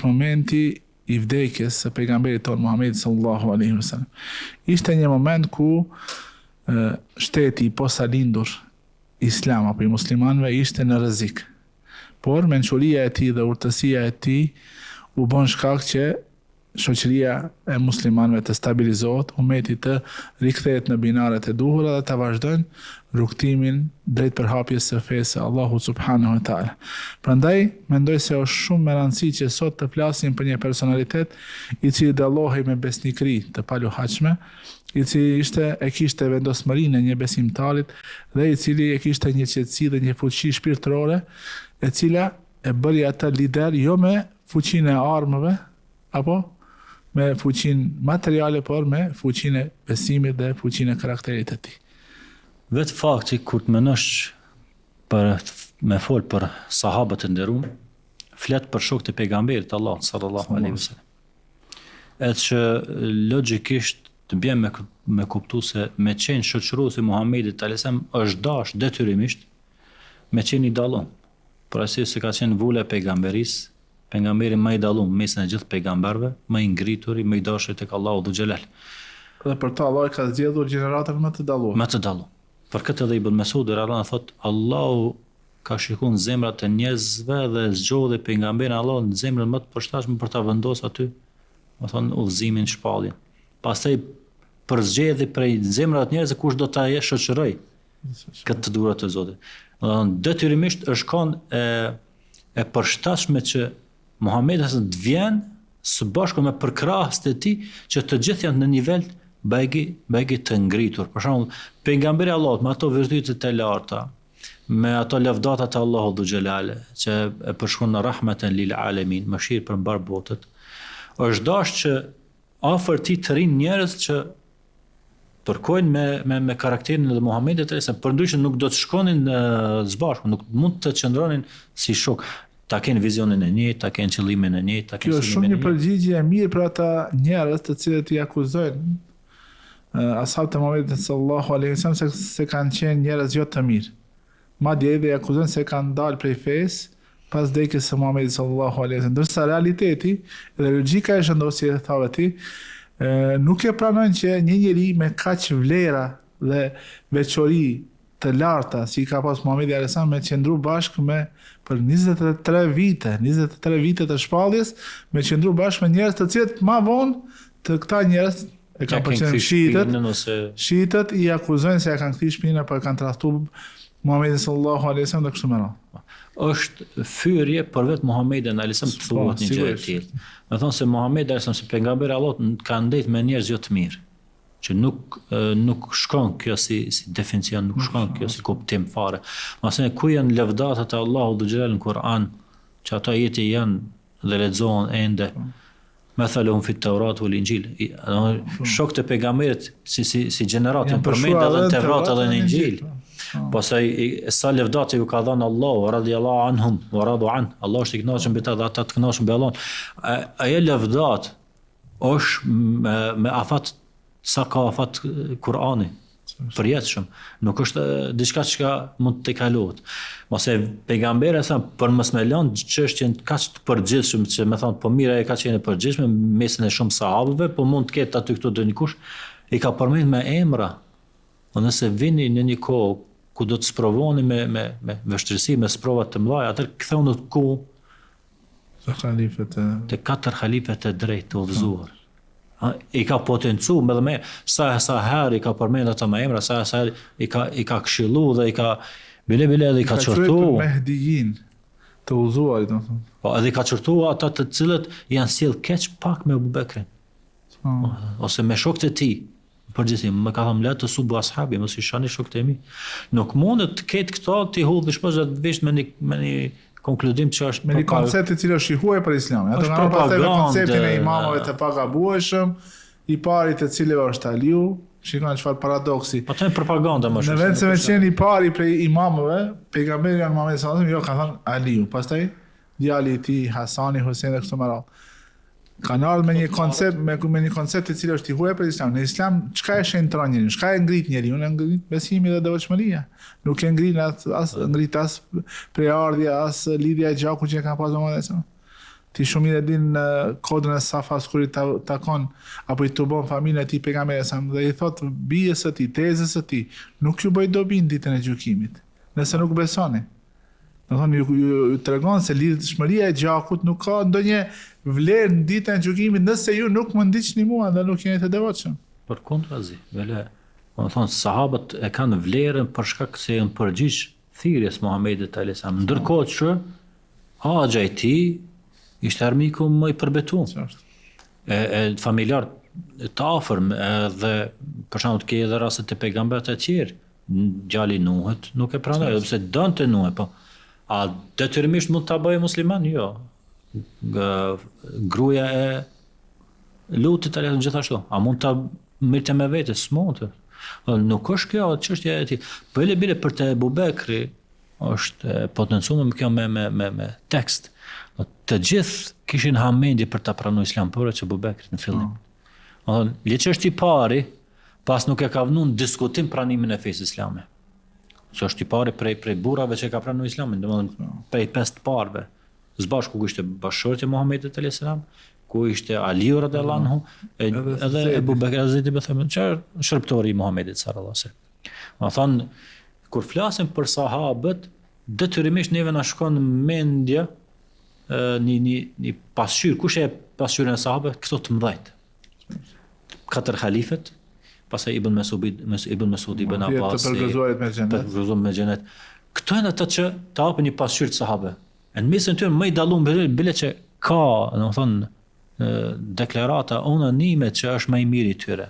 është momenti i vdekjes së pejgamberit tonë Muhamedit sallallahu alaihi wasallam. Ishte një moment ku shteti i posalindur islam apo i muslimanëve ishte në rrezik. Por mençuria e tij dhe urtësia e tij u bën shkak që shoqëria e muslimanëve të stabilizohet, ummeti të rikthehet në binaret e duhura dhe të vazhdojnë rrugtimin drejt përhapjes së fesë Allahu subhanahu wa taala. Prandaj mendoj se është shumë me rëndësi që sot të flasim për një personalitet i cili dallohej me besnikëri të paluhatshme, i cili e kishte vendosmërinë e një besimtarit dhe i cili e kishte një qetësi dhe një fuqi shpirtërore, e cila e bëri atë lider jo me fuqinë e armëve apo me fuqinë materiale, por me fuqinë e besimit dhe fuqinë e karakterit të tij. Vetë fakti kur të menosh me fol për sahabët e nderuar, flet për shokët e pejgamberit Allah sallallahu alaihi wasallam. Edhe që logjikisht të bjem me kuptu se me qenë shoqëruesi Muhamedit alesem është dash detyrimisht me qenë i dallon. Por arsye se ka qenë vula e pejgamberisë, pejgamberi më i dallum mesin e gjithë pejgamberëve, më i ngritur, më i dashur tek Allahu dhu xhelal. Dhe për ta Allah ka zgjedhur gjeneratën më të dalluar. Më të dallum. Për këtë edhe Ibn Mesud radhiyallahu thot Allahu ka shikuar zemrat e njerëzve dhe zgjodhi pejgamberin Allah në zemrën më të përshtatshme për ta vendosur aty, do thonë udhëzimin, shpalljen. Pastaj përzgjedhi prej zemrave të njerëzve kush do ta shoqëroj këtë të durat të Zotit. Do thonë detyrimisht është kënd e përshtatshme që Muhamedi të vjen së bashku me përkrahësit e tij që të gjithë janë në nivel bajgi të ngritur. Për shembull, pejgamberi Allahut me ato virtytet e larta, me ato lavdata të Allahut dhu xhelale, që e përshkruan rahmeten lil alamin, mëshirë për mbar botët, është dashur që afër tij të rinë njerëz që përkojnë me karakterin e Muhamedit, përndryshe nuk do të shkonin zbashku, nuk mund të qëndronin si shok. Ta kenë vizionin e njëjtë, ta kenë qëllimin e njëjtë, ta kenë Kjo është shumë një përgjigje e mirë për ata njerëz të cilët i akuzojnë ashabët e Muhamedit sallallahu alaihi wasallam se kanë qenë njerëz jo të mirë. Madje edhe i akuzojnë se kanë dalë prej fesë pas vdekjes së Muhamedit sallallahu alaihi wasallam. Ndërsa realiteti dhe logjika e shëndosjes e thave ti nuk e pranojnë që një njeri me kaq vlera dhe veçori të larta si ka pas Muhamedi alayhis salam me qëndru bashkë për 23 vite të shpalljes, me qëndru bashkë me njerëz të cilët më vonë të këta njerëz e kanë përqenë shiitët i akuzojnë se ja kanë kthyer shpinën apo e kanë tradhtuar Muhamedit sallallahu alaihi wasallam dhe kështu me radhë. Është fyrje për vetë Muhamedit alayhis salam të thuhet një gjë e tillë. Do thonë se Muhamedi alayhis salam si pejgamberi i Allahut ka ndejt me njerëz jo të mirë, që nuk shkon kjo si definicion, nuk shkon kjo si kuptim fare. Masë ku janë lavdatat e Allahut dhu xhelal në Kur'an, që ato ajete janë dhe lexohen ende. Mathaluhum fi at-Taurat wal Injil. Shokët e pejgamberit si gjeneratën përmend edhe në Tevrat edhe në Injil. Pastaj sa lavdate ju ka dhënë Allahu radhiyallahu anhum wa radu an. Allah është i kënaqur mbi ta dhe ata të kënaqur mbi Allahun. Ajo lavdat është me afat sa ka afat Kur'ani përjetshëm, nuk është diçka që mund të kalohet. Mos e pejgamberi sa për mos me lënë çështjen kaq të përgjithshëm që më thon po mira e ka qenë e përgjithshme mesin e shumë sahabëve, po mund të ketë aty këtu dënikush i ka përmend me emra. Po nëse vini në një kohë ku do të sprovoni me vështirësi, me sprova të mëdha, atë ktheu ku te katër halifet e drejtë të udhëzuar. I ka potencu me sa herë i ka përmend ata me emra, sa herë i ka këshillu dhe i ka bile dhe i ka çortu Mehdijin të udhëzuar, do të thonë. Po edhe i ka çortu ata të cilët janë sjell keq pak me Abu Bekrin. Ose me shokët e tij. Përgjithësi më ka thënë letë të subu ashabi, mos i shani shokët e mi. Nuk mundet të ketë këto ti hudhësh pas vetë me një konkludim që është me një koncept i cili është i huaj për Islamin. Ato kanë pasur konceptin e imamëve të pagabueshëm, i pari të cilëve është Aliu, shikoni çfarë paradoksi. Po të propaganda më shumë. Në vend se me qenë i pari prej imamëve, pejgamberi Muhamedi sallallahu alaihi wasallam jo ka thënë Aliu, pastaj djali i tij Hasani, Husaini dhe kështu me radhë. Kanë ardhur me një koncept i cili është i huaj për Islamin. Në Islam çka e shëntron njeriu? Çka e ngrit njeriu? Në ngrit besimi dhe devotshmëria. Nuk e ngrit as preardhja, as lidhja e gjakut që ka pasur Muhamedi sallallahu alaihi wasallam. ti shumë mirë e din kodrën e Safas kur i takon apo i tubon familja e tij pejgamberi sa dhe i thot bijës së tij, tezës së tij, nuk ju bëj dobi në ditën e gjykimit, nëse nuk besoni. Do thonë ju tregon se lidhshmëria e gjakut nuk ka ndonjë vlerë në ditën e gjykimit nëse ju nuk më ndiqni mua dhe nuk jeni të devotshëm. Përkundrazi, vele, do thonë sahabët e kanë vlerën për shkak se janë përgjigj thirrjes Muhamedit alayhis salam. Ndërkohë që Haxha i tij ishte armiku më i përbetuar. E familjar të afërm edhe për shembull të ke edhe raste të pejgamberët e tjerë, djali Nuhut nuk e pranoi sepse donte Nuh, po a detyrimisht mund ta bëjë musliman? Jo. Gruaja e Lutit alayhis gjithashtu. A mund ta mirte me vete? S'mund. Nuk është kjo çështja e tij. Po e bile për të Ebu Bekri është potencuar kjo me tekst. Të gjithë kishin hamendje për ta pranuar Islam, por që Ebu Bekri në fillim. Liçi është i pari, pas nuk e ka vënë në diskutim pranimin e fesë islame. Që është i pari prej burrave që ka pranuar Islamin, domethënë prej 5 parëve. Zbashku ku ishte bashkëshorti i Muhamedit alayhis salam, ku ishte Aliu radhiyallahu anhu, edhe Ebu Bekri Azidi që shërbëtori i Muhamedit sallallahu alaihi wasallam. Do thonë kur flasim për sahabët, detyrimisht neve na shkon mendje një pasqyrë. Kush e pasqyrën e sahabëve? Këto të mëdhejt. 4 halifet, pastaj Ibn Mesud, Ibn Abbas, të përgëzuarit me xhenet. Këto janë ata që të hapin një pasqyrë të sahabëve. Në mesin e tyre më i dalluar bile që ka, domethënë, deklarata unanime që është më i miri i tyre.